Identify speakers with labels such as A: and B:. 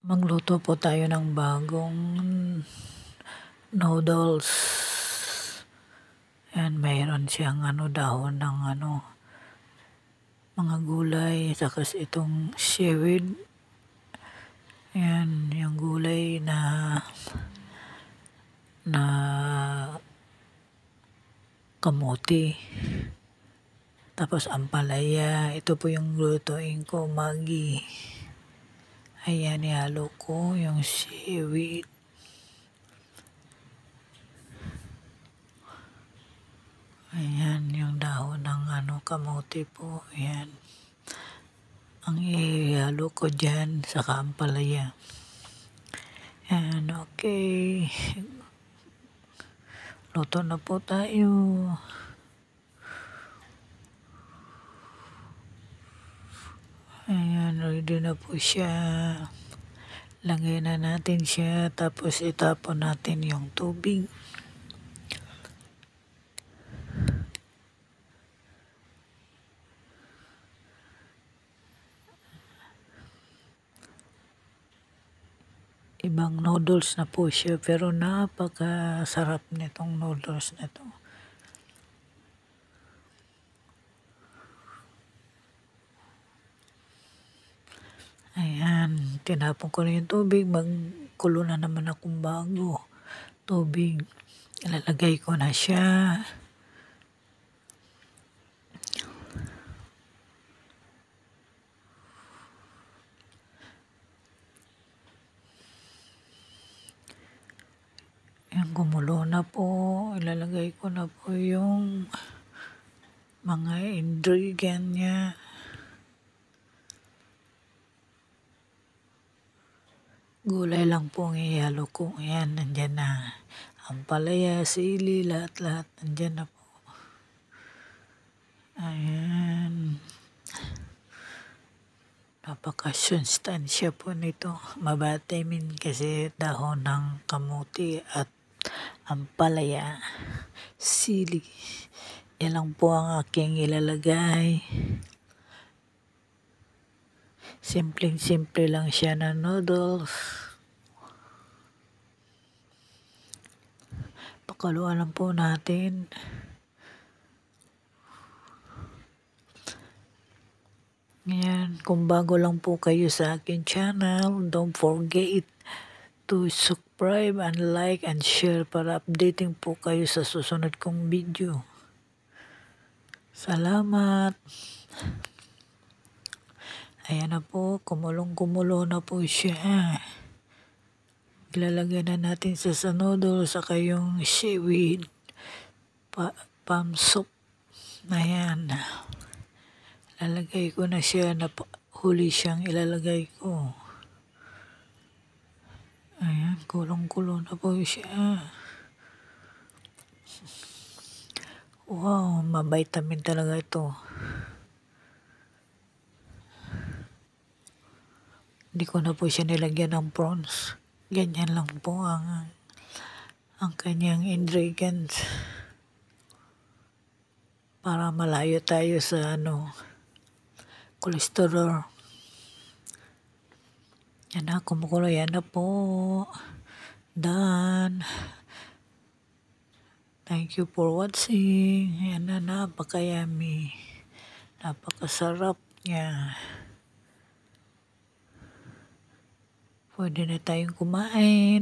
A: Magluto po tayo ng bagong noodles. And mayroon siyang dahon ng mga gulay, saka itong seaweed. Ayan, yung gulay na kamote. Tapos ampalaya. Ito po yung lutuin ko, Maggi. Ayan, ihalo ko yung seaweed. Ayan, yung dahon ng kamote po. Ayan. Ang ihalo ko dyan, saka ampalaya. Ayan, okay. Luto na po tayo. Ayan, ready na po siya. Lagay na natin siya, tapos itapon natin yung tubig. Ibang noodles na po siya, pero napakasarap nitong noodles na to. Ayan, tinapon ko na yung tubig. Magkulo na naman akong bago tubig. Ilalagay ko na siya. Yung gumulo na po, ilalagay ko na po yung mga ingredient niya. Gulay lang po ang ihalo ko. Ayan, nandyan na. Ampalaya, sili, lahat-lahat nandyan na po. Ayan. Napaka-sustansya po nito. Mabatamin kasi dahon ng kamuti at ampalaya, sili. Yan lang po ang aking ilalagay. Simpleng-simple lang siya na noodles. Pakaluan lang po natin. Yan, kung bago lang po kayo sa akin channel, don't forget to subscribe and like and share para updating po kayo sa susunod kong video. Salamat! Ayan na po, kumulong-kumulo na po siya. Ilalagay na natin sa noodle, saka yung seaweed, palm soup. Ayan. Ilalagay ko na siya, huli siyang ilalagay ko. Ayan, kulong-kulo na po siya. Wow, mavitamin talaga ito. Hindi ko na po siya nilagyan ng prawns. Ganyan lang po ang kanyang ingredients. Para malayo tayo sa cholesterol. Yan na, kumukulo. Yan na po. Done. Thank you for watching. Yan na, napaka-yummy. Napakasarap niya. Pwede na tayong kumain.